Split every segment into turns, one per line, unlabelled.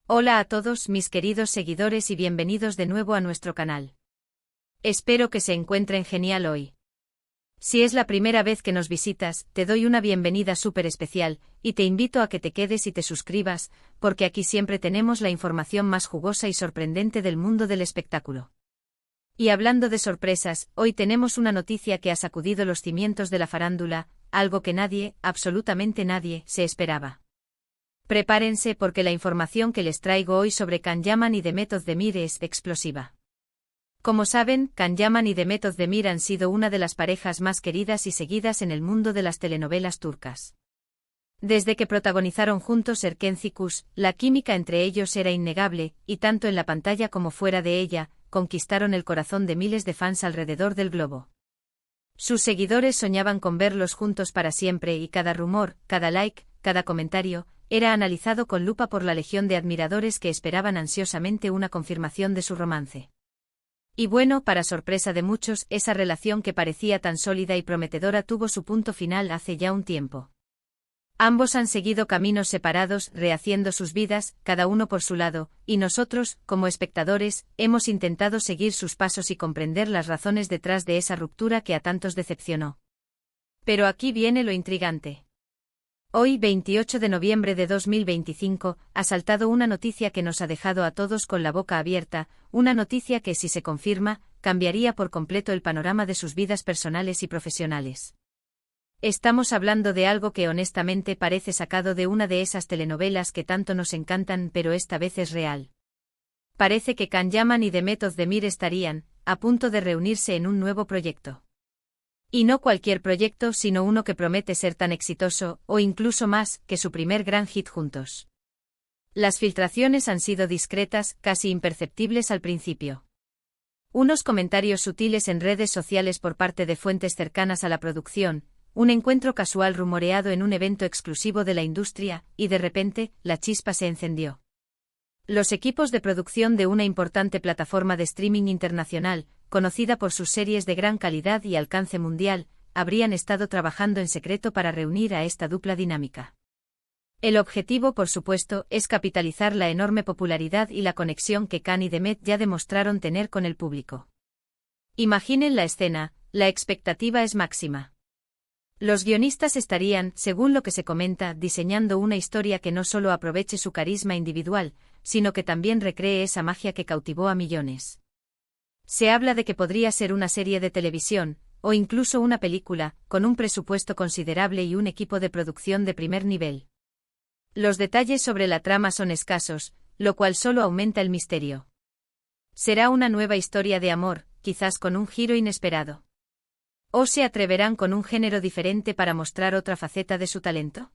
Hola a todos mis queridos seguidores y bienvenidos de nuevo a nuestro canal. Espero que se encuentren genial hoy. Si es la primera vez que nos visitas, te doy una bienvenida súper especial, y te invito a que te quedes y te suscribas, porque aquí siempre tenemos la información más jugosa y sorprendente del mundo del espectáculo. Y hablando de sorpresas, hoy tenemos una noticia que ha sacudido los cimientos de la farándula, algo que nadie, absolutamente nadie, se esperaba. Prepárense porque la información que les traigo hoy sobre Can Yaman y Demet Özdemir es explosiva. Como saben, Can Yaman y Demet Özdemir han sido una de las parejas más queridas y seguidas en el mundo de las telenovelas turcas. Desde que protagonizaron juntos Erkenci Kuş, la química entre ellos era innegable, y tanto en la pantalla como fuera de ella, conquistaron el corazón de miles de fans alrededor del globo. Sus seguidores soñaban con verlos juntos para siempre y cada rumor, cada like, cada comentario, era analizado con lupa por la legión de admiradores que esperaban ansiosamente una confirmación de su romance. Y bueno, para sorpresa de muchos, esa relación que parecía tan sólida y prometedora tuvo su punto final hace ya un tiempo. Ambos han seguido caminos separados, rehaciendo sus vidas, cada uno por su lado, y nosotros, como espectadores, hemos intentado seguir sus pasos y comprender las razones detrás de esa ruptura que a tantos decepcionó. Pero aquí viene lo intrigante. Hoy, 28 de noviembre de 2025, ha saltado una noticia que nos ha dejado a todos con la boca abierta, una noticia que, si se confirma, cambiaría por completo el panorama de sus vidas personales y profesionales. Estamos hablando de algo que honestamente parece sacado de una de esas telenovelas que tanto nos encantan, pero esta vez es real. Parece que Can Yaman y Demet Özdemir estarían a punto de reunirse en un nuevo proyecto. Y no cualquier proyecto, sino uno que promete ser tan exitoso, o incluso más, que su primer gran hit juntos. Las filtraciones han sido discretas, casi imperceptibles al principio. Unos comentarios sutiles en redes sociales por parte de fuentes cercanas a la producción, un encuentro casual rumoreado en un evento exclusivo de la industria, y de repente, la chispa se encendió. Los equipos de producción de una importante plataforma de streaming internacional, conocida por sus series de gran calidad y alcance mundial, habrían estado trabajando en secreto para reunir a esta dupla dinámica. El objetivo, por supuesto, es capitalizar la enorme popularidad y la conexión que Can y Demet ya demostraron tener con el público. Imaginen la escena, la expectativa es máxima. Los guionistas estarían, según lo que se comenta, diseñando una historia que no solo aproveche su carisma individual, sino que también recree esa magia que cautivó a millones. Se habla de que podría ser una serie de televisión, o incluso una película, con un presupuesto considerable y un equipo de producción de primer nivel. Los detalles sobre la trama son escasos, lo cual solo aumenta el misterio. ¿Será una nueva historia de amor, quizás con un giro inesperado? ¿O se atreverán con un género diferente para mostrar otra faceta de su talento?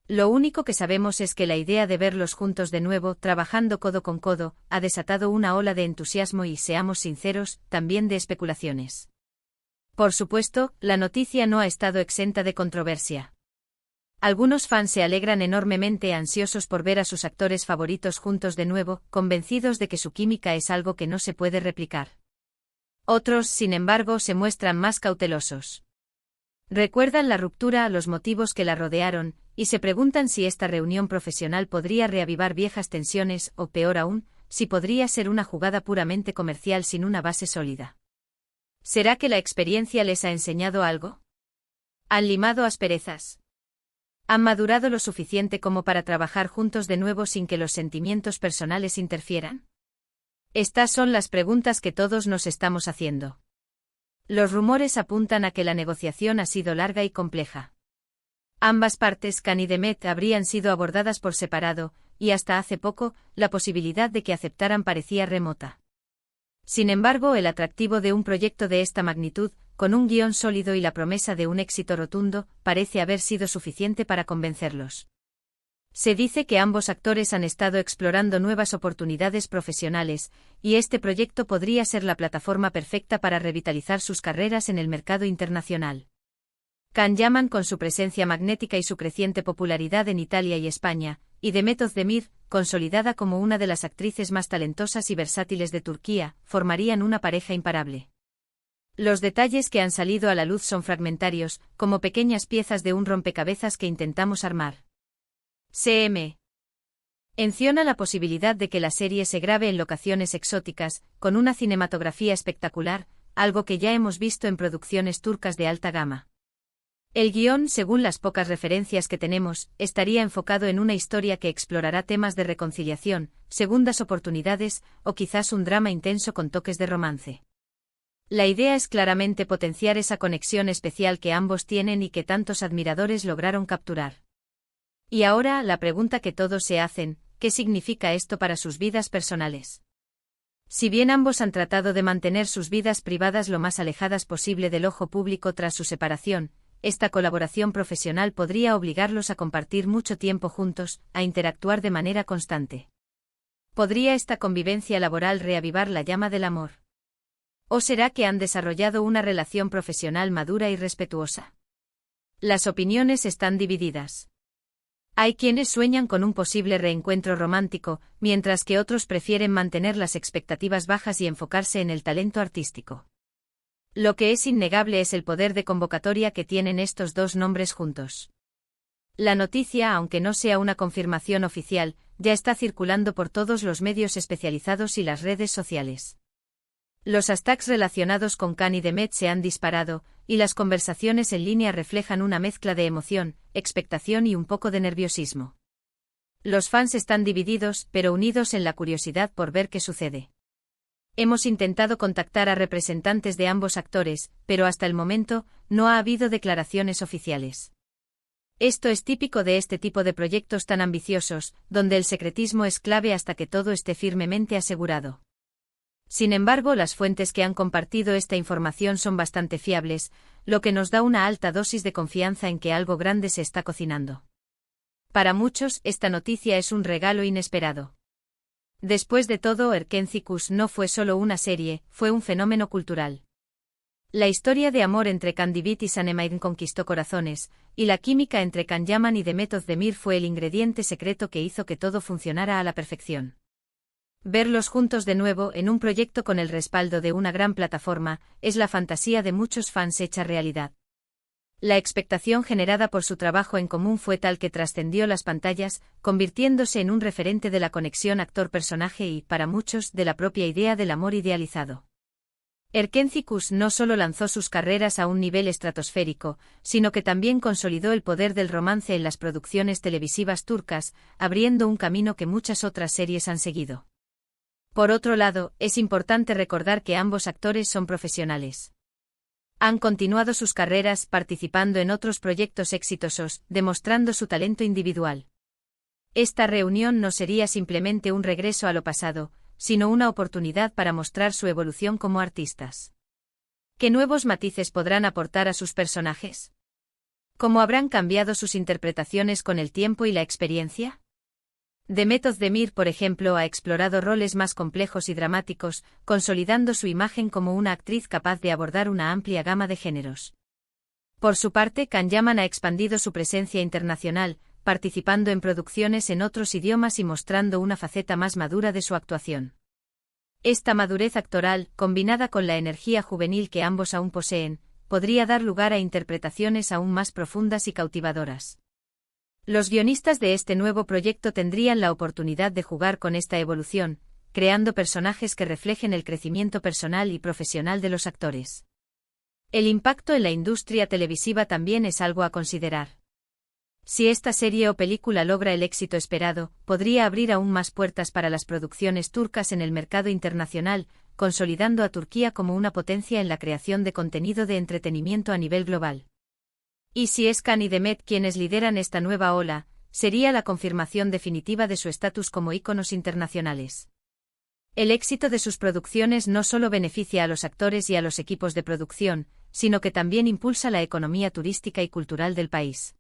Lo único que sabemos es que la idea de verlos juntos de nuevo, trabajando codo con codo, ha desatado una ola de entusiasmo y, seamos sinceros, también de especulaciones. Por supuesto, la noticia no ha estado exenta de controversia. Algunos fans se alegran enormemente, ansiosos por ver a sus actores favoritos juntos de nuevo, convencidos de que su química es algo que no se puede replicar. Otros, sin embargo, se muestran más cautelosos. Recuerdan la ruptura, los motivos que la rodearon, y se preguntan si esta reunión profesional podría reavivar viejas tensiones o, peor aún, si podría ser una jugada puramente comercial sin una base sólida. ¿Será que la experiencia les ha enseñado algo? ¿Han limado asperezas? ¿Han madurado lo suficiente como para trabajar juntos de nuevo sin que los sentimientos personales interfieran? Estas son las preguntas que todos nos estamos haciendo. Los rumores apuntan a que la negociación ha sido larga y compleja. Ambas partes, Can y Demet, habrían sido abordadas por separado, y hasta hace poco, la posibilidad de que aceptaran parecía remota. Sin embargo, el atractivo de un proyecto de esta magnitud, con un guión sólido y la promesa de un éxito rotundo, parece haber sido suficiente para convencerlos. Se dice que ambos actores han estado explorando nuevas oportunidades profesionales, y este proyecto podría ser la plataforma perfecta para revitalizar sus carreras en el mercado internacional. Can Yaman, con su presencia magnética y su creciente popularidad en Italia y España, y Demet Özdemir, consolidada como una de las actrices más talentosas y versátiles de Turquía, formarían una pareja imparable. Los detalles que han salido a la luz son fragmentarios, como pequeñas piezas de un rompecabezas que intentamos armar. CM. Menciona la posibilidad de que la serie se grabe en locaciones exóticas, con una cinematografía espectacular, algo que ya hemos visto en producciones turcas de alta gama. El guión, según las pocas referencias que tenemos, estaría enfocado en una historia que explorará temas de reconciliación, segundas oportunidades, o quizás un drama intenso con toques de romance. La idea es claramente potenciar esa conexión especial que ambos tienen y que tantos admiradores lograron capturar. Y ahora, la pregunta que todos se hacen, ¿qué significa esto para sus vidas personales? Si bien ambos han tratado de mantener sus vidas privadas lo más alejadas posible del ojo público tras su separación, esta colaboración profesional podría obligarlos a compartir mucho tiempo juntos, a interactuar de manera constante. ¿Podría esta convivencia laboral reavivar la llama del amor? ¿O será que han desarrollado una relación profesional madura y respetuosa? Las opiniones están divididas. Hay quienes sueñan con un posible reencuentro romántico, mientras que otros prefieren mantener las expectativas bajas y enfocarse en el talento artístico. Lo que es innegable es el poder de convocatoria que tienen estos dos nombres juntos. La noticia, aunque no sea una confirmación oficial, ya está circulando por todos los medios especializados y las redes sociales. Los hashtags relacionados con Can y Demet se han disparado, y las conversaciones en línea reflejan una mezcla de emoción, expectación y un poco de nerviosismo. Los fans están divididos, pero unidos en la curiosidad por ver qué sucede. Hemos intentado contactar a representantes de ambos actores, pero hasta el momento, no ha habido declaraciones oficiales. Esto es típico de este tipo de proyectos tan ambiciosos, donde el secretismo es clave hasta que todo esté firmemente asegurado. Sin embargo, las fuentes que han compartido esta información son bastante fiables, lo que nos da una alta dosis de confianza en que algo grande se está cocinando. Para muchos, esta noticia es un regalo inesperado. Después de todo, Erkenci no fue solo una serie, fue un fenómeno cultural. La historia de amor entre Kandibit y Sanemeyn conquistó corazones, y la química entre Can Yaman y Demet Özdemir fue el ingrediente secreto que hizo que todo funcionara a la perfección. Verlos juntos de nuevo en un proyecto con el respaldo de una gran plataforma, es la fantasía de muchos fans hecha realidad. La expectación generada por su trabajo en común fue tal que trascendió las pantallas, convirtiéndose en un referente de la conexión actor-personaje y, para muchos, de la propia idea del amor idealizado. Erkenci no solo lanzó sus carreras a un nivel estratosférico, sino que también consolidó el poder del romance en las producciones televisivas turcas, abriendo un camino que muchas otras series han seguido. Por otro lado, es importante recordar que ambos actores son profesionales. Han continuado sus carreras participando en otros proyectos exitosos, demostrando su talento individual. Esta reunión no sería simplemente un regreso a lo pasado, sino una oportunidad para mostrar su evolución como artistas. ¿Qué nuevos matices podrán aportar a sus personajes? ¿Cómo habrán cambiado sus interpretaciones con el tiempo y la experiencia? Demet Özdemir, por ejemplo, ha explorado roles más complejos y dramáticos, consolidando su imagen como una actriz capaz de abordar una amplia gama de géneros. Por su parte, Can Yaman ha expandido su presencia internacional, participando en producciones en otros idiomas y mostrando una faceta más madura de su actuación. Esta madurez actoral, combinada con la energía juvenil que ambos aún poseen, podría dar lugar a interpretaciones aún más profundas y cautivadoras. Los guionistas de este nuevo proyecto tendrían la oportunidad de jugar con esta evolución, creando personajes que reflejen el crecimiento personal y profesional de los actores. El impacto en la industria televisiva también es algo a considerar. Si esta serie o película logra el éxito esperado, podría abrir aún más puertas para las producciones turcas en el mercado internacional, consolidando a Turquía como una potencia en la creación de contenido de entretenimiento a nivel global. Y si es Can y Demet quienes lideran esta nueva ola, sería la confirmación definitiva de su estatus como íconos internacionales. El éxito de sus producciones no solo beneficia a los actores y a los equipos de producción, sino que también impulsa la economía turística y cultural del país.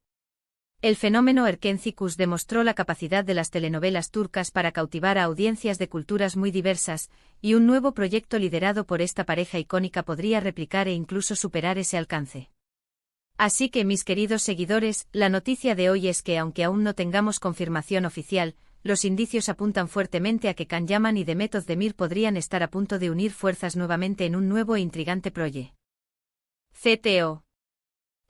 El fenómeno Erkenci demostró la capacidad de las telenovelas turcas para cautivar a audiencias de culturas muy diversas, y un nuevo proyecto liderado por esta pareja icónica podría replicar e incluso superar ese alcance. Así que, mis queridos seguidores, la noticia de hoy es que aunque aún no tengamos confirmación oficial, los indicios apuntan fuertemente a que Can Yaman y Demet Özdemir podrían estar a punto de unir fuerzas nuevamente en un nuevo e intrigante proyecto. CTO.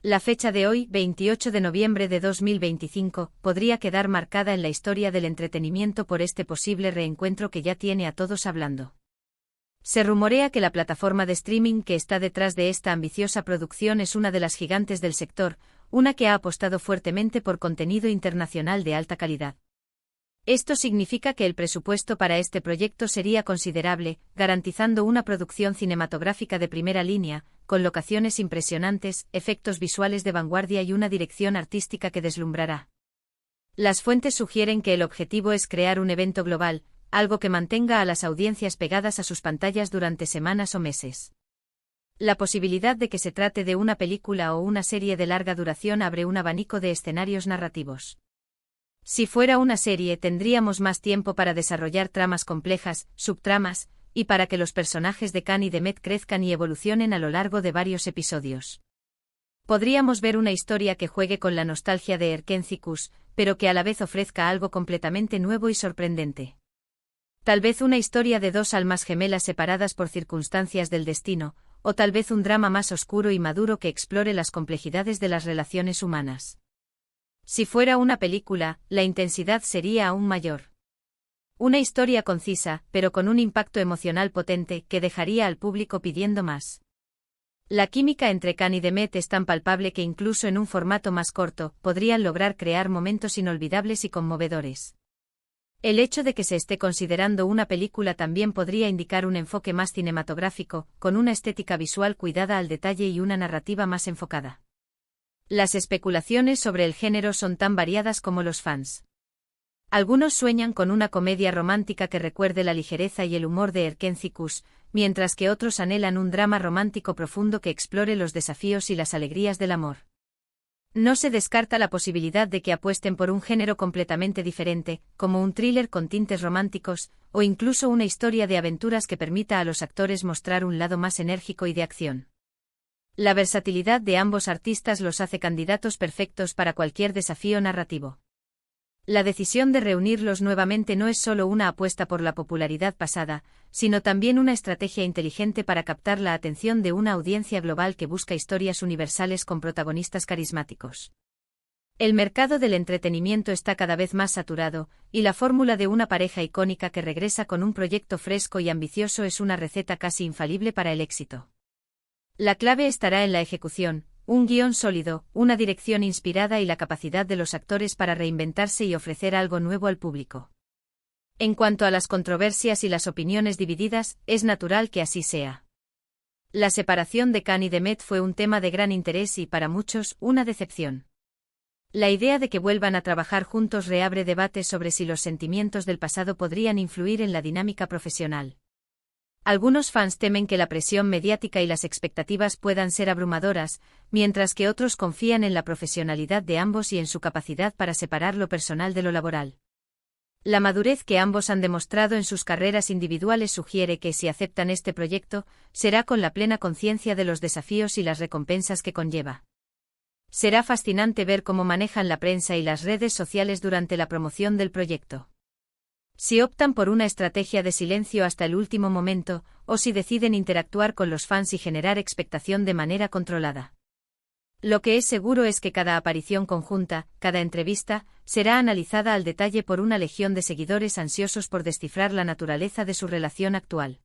La fecha de hoy, 28 de noviembre de 2025, podría quedar marcada en la historia del entretenimiento por este posible reencuentro que ya tiene a todos hablando. Se rumorea que la plataforma de streaming que está detrás de esta ambiciosa producción es una de las gigantes del sector, una que ha apostado fuertemente por contenido internacional de alta calidad. Esto significa que el presupuesto para este proyecto sería considerable, garantizando una producción cinematográfica de primera línea, con locaciones impresionantes, efectos visuales de vanguardia y una dirección artística que deslumbrará. Las fuentes sugieren que el objetivo es crear un evento global, algo que mantenga a las audiencias pegadas a sus pantallas durante semanas o meses. La posibilidad de que se trate de una película o una serie de larga duración abre un abanico de escenarios narrativos. Si fuera una serie, tendríamos más tiempo para desarrollar tramas complejas, subtramas, y para que los personajes de Khan y Demet crezcan y evolucionen a lo largo de varios episodios. Podríamos ver una historia que juegue con la nostalgia de Erkencikus, pero que a la vez ofrezca algo completamente nuevo y sorprendente. Tal vez una historia de dos almas gemelas separadas por circunstancias del destino, o tal vez un drama más oscuro y maduro que explore las complejidades de las relaciones humanas. Si fuera una película, la intensidad sería aún mayor. Una historia concisa, pero con un impacto emocional potente que dejaría al público pidiendo más. La química entre Khan y Demet es tan palpable que incluso en un formato más corto, podrían lograr crear momentos inolvidables y conmovedores. El hecho de que se esté considerando una película también podría indicar un enfoque más cinematográfico, con una estética visual cuidada al detalle y una narrativa más enfocada. Las especulaciones sobre el género son tan variadas como los fans. Algunos sueñan con una comedia romántica que recuerde la ligereza y el humor de Erkencikus, mientras que otros anhelan un drama romántico profundo que explore los desafíos y las alegrías del amor. No se descarta la posibilidad de que apuesten por un género completamente diferente, como un thriller con tintes románticos, o incluso una historia de aventuras que permita a los actores mostrar un lado más enérgico y de acción. La versatilidad de ambos artistas los hace candidatos perfectos para cualquier desafío narrativo. La decisión de reunirlos nuevamente no es solo una apuesta por la popularidad pasada, sino también una estrategia inteligente para captar la atención de una audiencia global que busca historias universales con protagonistas carismáticos. El mercado del entretenimiento está cada vez más saturado, y la fórmula de una pareja icónica que regresa con un proyecto fresco y ambicioso es una receta casi infalible para el éxito. La clave estará en la ejecución, un guión sólido, una dirección inspirada y la capacidad de los actores para reinventarse y ofrecer algo nuevo al público. En cuanto a las controversias y las opiniones divididas, es natural que así sea. La separación de Khan y Demet fue un tema de gran interés y, para muchos, una decepción. La idea de que vuelvan a trabajar juntos reabre debates sobre si los sentimientos del pasado podrían influir en la dinámica profesional. Algunos fans temen que la presión mediática y las expectativas puedan ser abrumadoras, mientras que otros confían en la profesionalidad de ambos y en su capacidad para separar lo personal de lo laboral. La madurez que ambos han demostrado en sus carreras individuales sugiere que si aceptan este proyecto, será con la plena conciencia de los desafíos y las recompensas que conlleva. Será fascinante ver cómo manejan la prensa y las redes sociales durante la promoción del proyecto. Si optan por una estrategia de silencio hasta el último momento, o si deciden interactuar con los fans y generar expectación de manera controlada. Lo que es seguro es que cada aparición conjunta, cada entrevista, será analizada al detalle por una legión de seguidores ansiosos por descifrar la naturaleza de su relación actual.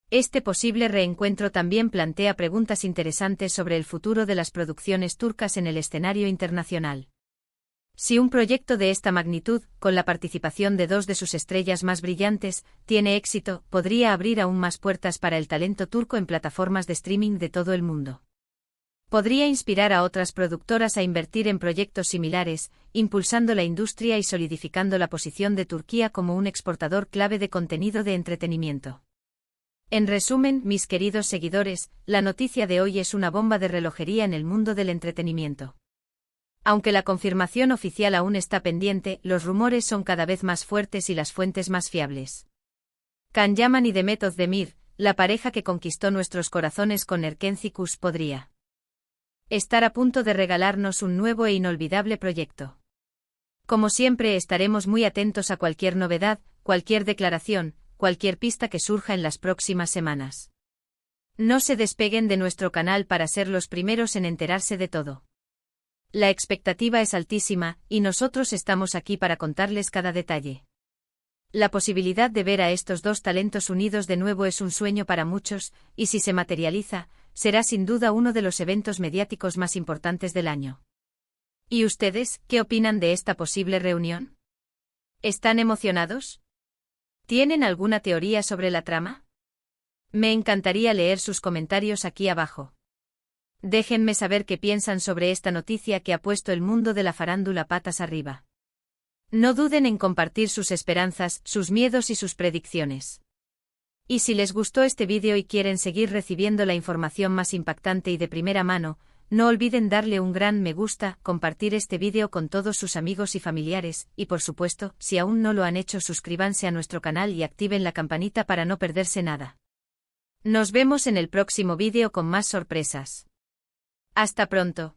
Este posible reencuentro también plantea preguntas interesantes sobre el futuro de las producciones turcas en el escenario internacional. Si un proyecto de esta magnitud, con la participación de dos de sus estrellas más brillantes, tiene éxito, podría abrir aún más puertas para el talento turco en plataformas de streaming de todo el mundo. Podría inspirar a otras productoras a invertir en proyectos similares, impulsando la industria y solidificando la posición de Turquía como un exportador clave de contenido de entretenimiento. En resumen, mis queridos seguidores, la noticia de hoy es una bomba de relojería en el mundo del entretenimiento. Aunque la confirmación oficial aún está pendiente, los rumores son cada vez más fuertes y las fuentes más fiables. Can Yaman y Demet Özdemir, la pareja que conquistó nuestros corazones con Erkencikus, podría estar a punto de regalarnos un nuevo e inolvidable proyecto. Como siempre, estaremos muy atentos a cualquier novedad, cualquier declaración, cualquier pista que surja en las próximas semanas. No se despeguen de nuestro canal para ser los primeros en enterarse de todo. La expectativa es altísima, y nosotros estamos aquí para contarles cada detalle. La posibilidad de ver a estos dos talentos unidos de nuevo es un sueño para muchos, y si se materializa, será sin duda uno de los eventos mediáticos más importantes del año. ¿Y ustedes, qué opinan de esta posible reunión? ¿Están emocionados? ¿Tienen alguna teoría sobre la trama? Me encantaría leer sus comentarios aquí abajo. Déjenme saber qué piensan sobre esta noticia que ha puesto el mundo de la farándula patas arriba. No duden en compartir sus esperanzas, sus miedos y sus predicciones. Y si les gustó este vídeo y quieren seguir recibiendo la información más impactante y de primera mano, no olviden darle un gran me gusta, compartir este vídeo con todos sus amigos y familiares, y por supuesto, si aún no lo han hecho, suscríbanse a nuestro canal y activen la campanita para no perderse nada. Nos vemos en el próximo vídeo con más sorpresas. Hasta pronto.